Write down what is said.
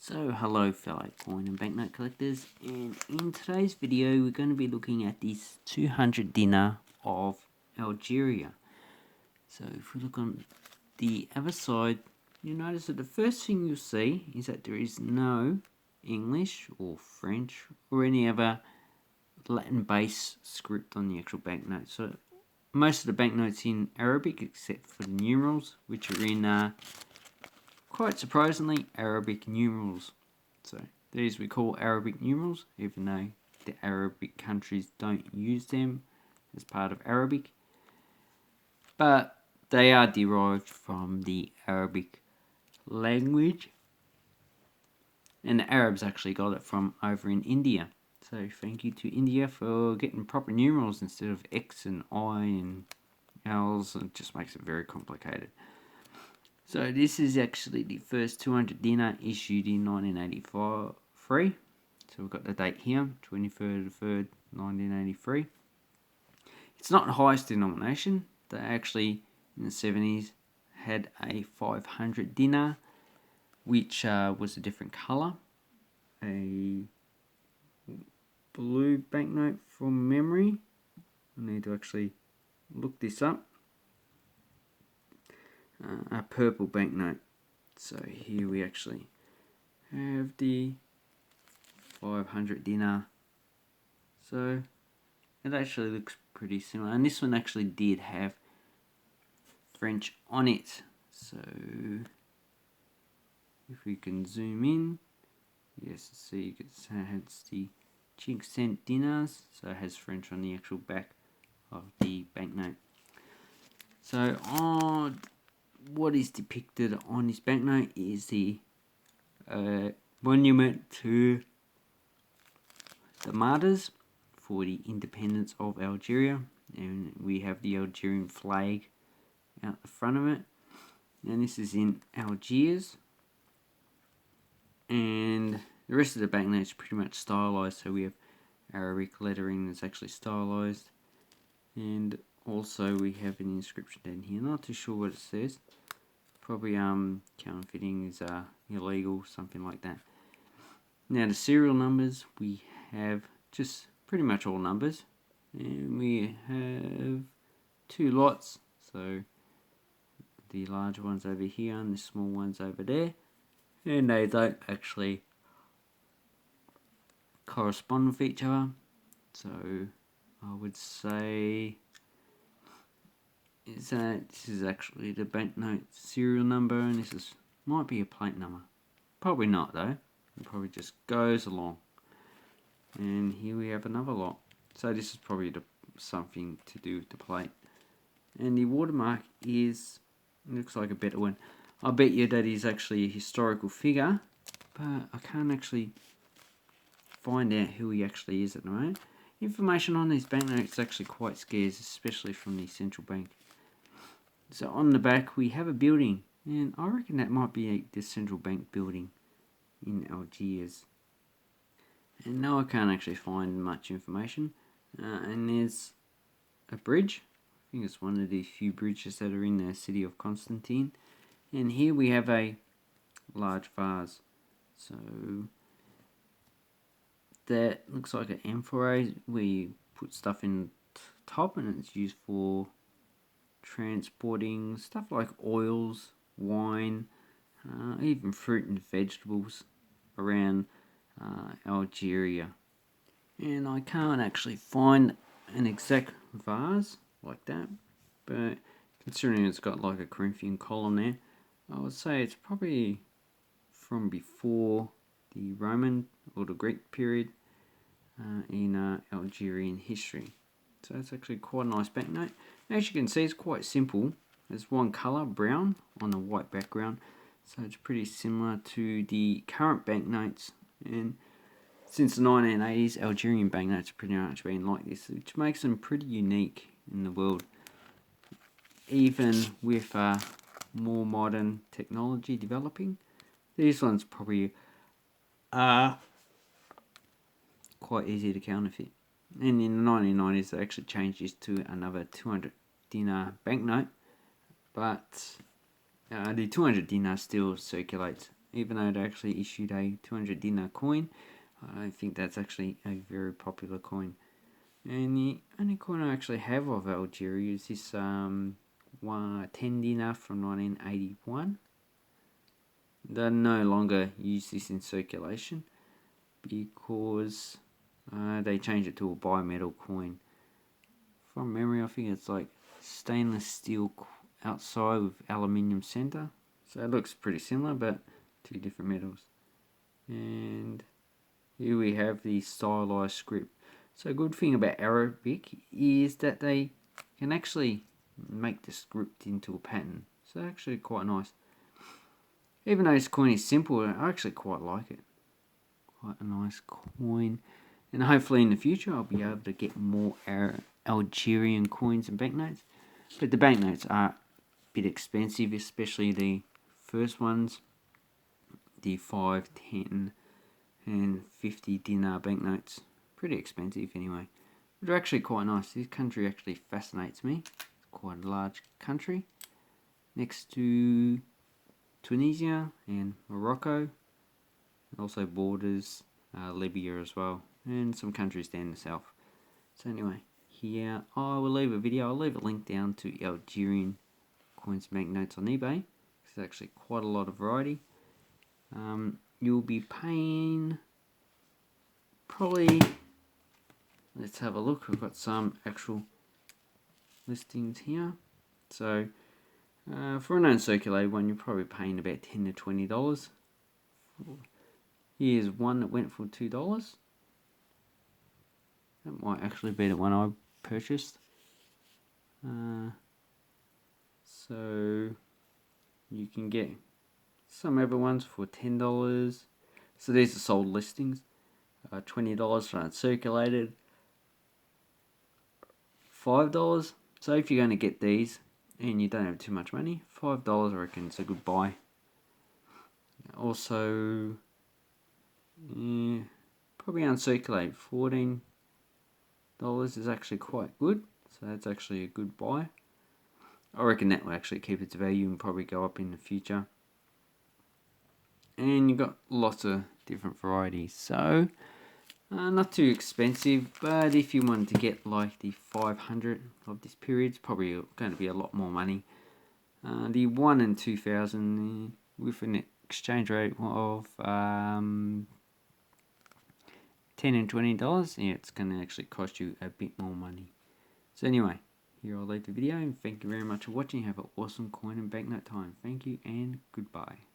So hello fellow coin and banknote collectors, and in today's video we're going to be looking at this 200 dinar of Algeria. So if we look on the other side, you'll notice that the first thing you'll see is that there is no English or French or any other Latin based script on the actual banknote. So most of the banknotes in Arabic except for the numerals, which are in quite surprisingly, Arabic numerals. So these we call Arabic numerals, even though the Arabic countries don't use them as part of Arabic. But they are derived from the Arabic language. And the Arabs actually got it from over in India. So thank you to India for getting proper numerals instead of X and I and L's. It just makes it very complicated. So this is actually the first 200 dinar issued in 1983. So we've got the date here, 23rd of 3rd, 1983. It's not the highest denomination. They actually, in the 70s, had a 500 dinar, which was a different colour. A blue banknote from memory. I need to actually look this up. A purple banknote. So here we actually have the 500 dinar. So it actually looks pretty similar, and this one actually did have French on it. So if we can zoom in, yes, see, you can see it has the 5 dinars, so it has French on the actual back of the banknote. So what is depicted on this banknote is the monument to the martyrs for the independence of Algeria, and we have the Algerian flag out the front of it, and this is in Algiers, and the rest of the banknote is pretty much stylized. So we have Arabic lettering that's actually stylized, and also we have an inscription down here. Not too sure what it says. Probably counterfeiting is illegal, something like that. Now the serial numbers, we have just pretty much all numbers, and we have 2 lots. So the large ones over here and the small ones over there, and they don't actually correspond with each other. So I would say is that this is actually the banknote serial number, and this might be a plate number. Probably not though. It probably just goes along. And here we have another lot. So this is probably something to do with the plate. And the watermark looks like a better one. I bet you that is actually a historical figure, but I can't actually find out who he actually is at the moment. Information on these banknotes is actually quite scarce, especially from the central bank. So on the back we have a building, and I reckon that might be the central bank building in Algiers. And no, I can't actually find much information. And there's a bridge. I think it's one of the few bridges that are in the city of Constantine. And here we have a large vase. So that looks like an amphora where you put stuff in top, and it's used for transporting stuff like oils, wine, even fruit and vegetables around Algeria. And I can't actually find an exact vase like that, but considering it's got like a Corinthian column there, I would say it's probably from before the Roman or the Greek period in Algerian history. So it's actually quite a nice banknote. As you can see, it's quite simple. There's one colour, brown, on a white background. So it's pretty similar to the current banknotes. And since the 1980s, Algerian banknotes have pretty much been like this, which makes them pretty unique in the world. Even with more modern technology developing, these ones probably are quite easy to counterfeit. And in the 1990s, they actually changed this to another 200 dinar banknote, but the 200 dinar still circulates even though they actually issued a 200 dinar coin. I don't think that's actually a very popular coin. And the only coin I actually have of Algeria is this 10 dinar from 1981. They no longer use this in circulation because they changed it to a bimetal coin. From memory, I think it's like stainless steel outside with aluminium center. So it looks pretty similar, but two different metals. And here we have the stylized script. So a good thing about Arabic is that they can actually make the script into a pattern. So actually quite nice. Even though this coin is simple, I actually quite like it. Quite a nice coin. And hopefully in the future I'll be able to get more Algerian coins and banknotes. But the banknotes are a bit expensive, especially the first ones. The 5, 10 and 50 dinar banknotes. Pretty expensive anyway. But they're actually quite nice. This country actually fascinates me. It's quite a large country. Next to Tunisia and Morocco. It also borders Libya as well. And some countries down the south. So anyway, here I will leave a video. I'll leave a link down to Algerian coins and banknotes on eBay. There's actually quite a lot of variety. You'll be paying probably, let's have a look. I've got some actual listings here. So for an uncirculated one, you're probably paying about $10 to $20. Here's one that went for $2. That might actually be the one I purchased. So you can get some other ones for $10. So these are sold listings. $20 for uncirculated. $5. So if you're going to get these and you don't have too much money, $5 I reckon is a good buy. Also, probably uncirculated, $14 is actually quite good. So that's actually a good buy. I reckon that will actually keep its value and probably go up in the future. And you've got lots of different varieties. So, not too expensive, but if you wanted to get like the 500 of this period, it's probably going to be a lot more money. The 1 in 2000 with an exchange rate of $10 and $20, yeah, it's going to actually cost you a bit more money. So anyway, here I'll leave the video, and thank you very much for watching. Have an awesome coin and banknote time. Thank you and goodbye.